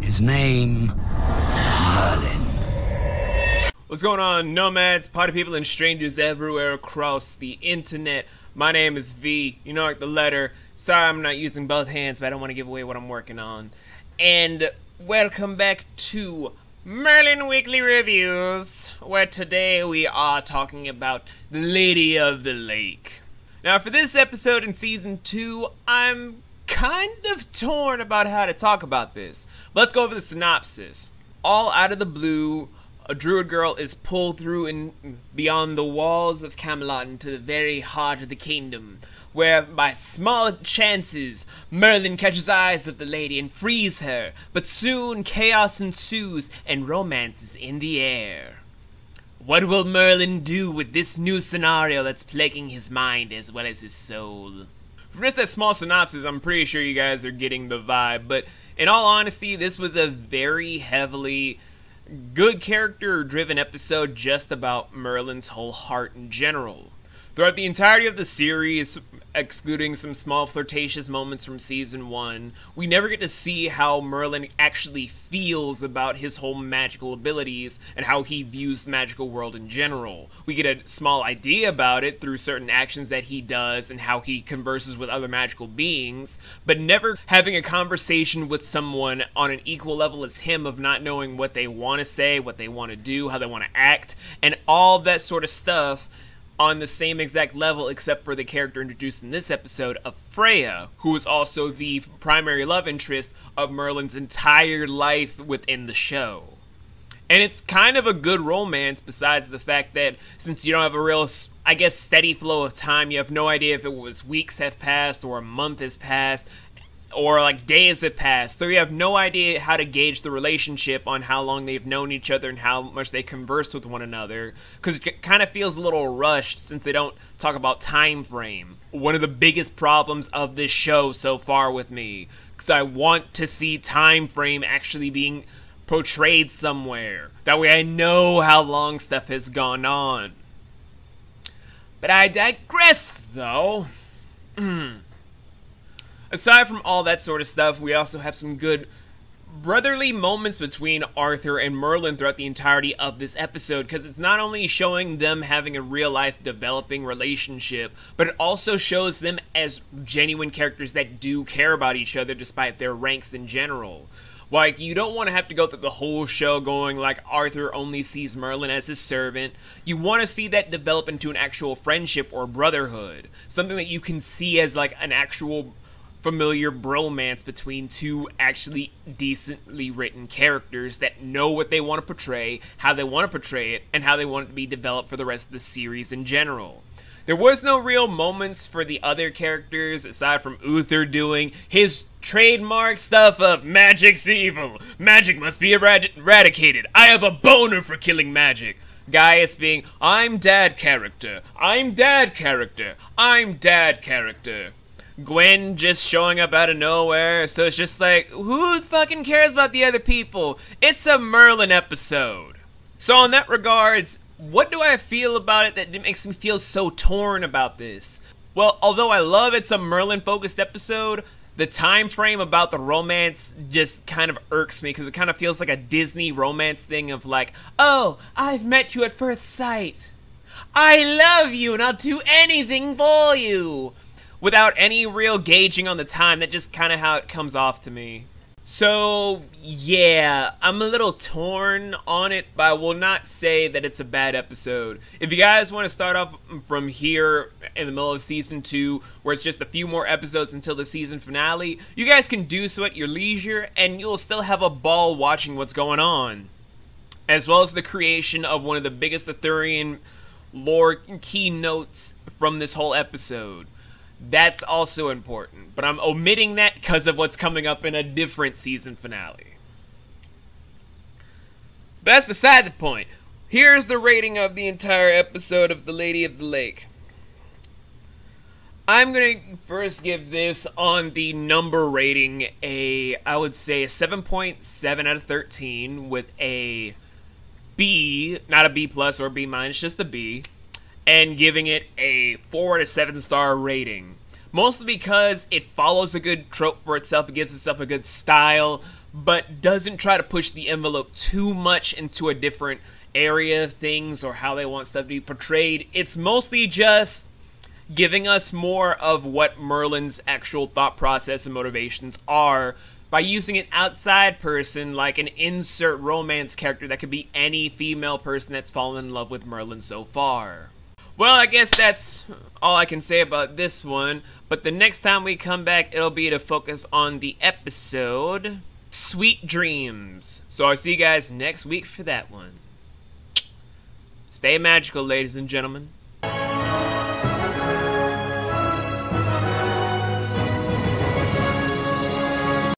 His name, Merlin. What's going on, nomads, party people, and strangers everywhere across the internet? My name is V, you know, like the letter. Sorry I'm not using both hands, but I don't want to give away what I'm working on. And welcome back to Merlin Weekly Reviews, where today we are talking about the Lady of the Lake. Now for this episode in Season 2, I'm kind of torn about how to talk about this. Let's go over the synopsis. All out of the blue, a druid girl is pulled through and beyond the walls of Camelot into the very heart of the kingdom, where by small chances Merlin catches eyes of the lady and frees her, but soon chaos ensues and romance is in the air. What will Merlin do with this new scenario that's plaguing his mind as well as his soul? From just that small synopsis, I'm pretty sure you guys are getting the vibe, but in all honesty, this was a very heavily good character-driven episode just about Merlin's whole heart in general. Throughout the entirety of the series, excluding some small flirtatious moments from Season 1, we never get to see how Merlin actually feels about his whole magical abilities and how he views the magical world in general. We get a small idea about it through certain actions that he does and how he converses with other magical beings, but never having a conversation with someone on an equal level as him of not knowing what they want to say, what they want to do, how they want to act, and all that sort of stuff on the same exact level except for the character introduced in this episode of Freya, who is also the primary love interest of Merlin's entire life within the show. And it's kind of a good romance besides the fact that since you don't have a real, I guess, steady flow of time, you have no idea if it was weeks have passed or a month has passed or like days have passed, so you have no idea how to gauge the relationship on how long they've known each other and how much they conversed with one another, because it kind of feels a little rushed since they don't talk about time frame. One of the biggest problems of this show so far with me, because I want to see time frame actually being portrayed somewhere. That way I know how long stuff has gone on. But I digress, though. Aside from all that sort of stuff, we also have some good brotherly moments between Arthur and Merlin throughout the entirety of this episode, because it's not only showing them having a real-life developing relationship, but it also shows them as genuine characters that do care about each other despite their ranks in general. Like, you don't want to have to go through the whole show going like Arthur only sees Merlin as his servant. You want to see that develop into an actual friendship or brotherhood. Something that you can see as like an actual familiar bromance between two actually decently written characters that know what they want to portray, how they want to portray it, and how they want it to be developed for the rest of the series in general. There was no real moments for the other characters aside from Uther doing his trademark stuff of magic's evil, magic must be eradicated, I have a boner for killing magic. Gaius being, I'm dad character, I'm dad character, I'm dad character. Gwen just showing up out of nowhere, so it's just like, who fucking cares about the other people? It's a Merlin episode. So in that regards, what do I feel about it that makes me feel so torn about this? Well, although I love it's a Merlin-focused episode, the time frame about the romance just kind of irks me, because it kind of feels like a Disney romance thing of like, oh, I've met you at first sight. I love you and I'll do anything for you. Without any real gauging on the time, that just kind of how it comes off to me. So, yeah, I'm a little torn on it, but I will not say that it's a bad episode. If you guys want to start off from here in the middle of Season 2, where it's just a few more episodes until the season finale, you guys can do so at your leisure, and you'll still have a ball watching what's going on. As well as the creation of one of the biggest Arthurian lore keynotes from this whole episode. That's also important, but I'm omitting that because of what's coming up in a different season finale. But that's beside the point. Here's the rating of the entire episode of The Lady of the Lake. I'm going to first give this on the number rating I would say a 7.7 out of 13 with a B, not a B plus or B minus, just a B. And giving it a 4 out of 7 star rating. Mostly because it follows a good trope for itself, it gives itself a good style, but doesn't try to push the envelope too much into a different area of things or how they want stuff to be portrayed. It's mostly just giving us more of what Merlin's actual thought process and motivations are by using an outside person, like an insert romance character that could be any female person that's fallen in love with Merlin so far. Well, I guess that's all I can say about this one, but the next time we come back, it'll be to focus on the episode Sweet Dreams. So I'll see you guys next week for that one. Stay magical, ladies and gentlemen.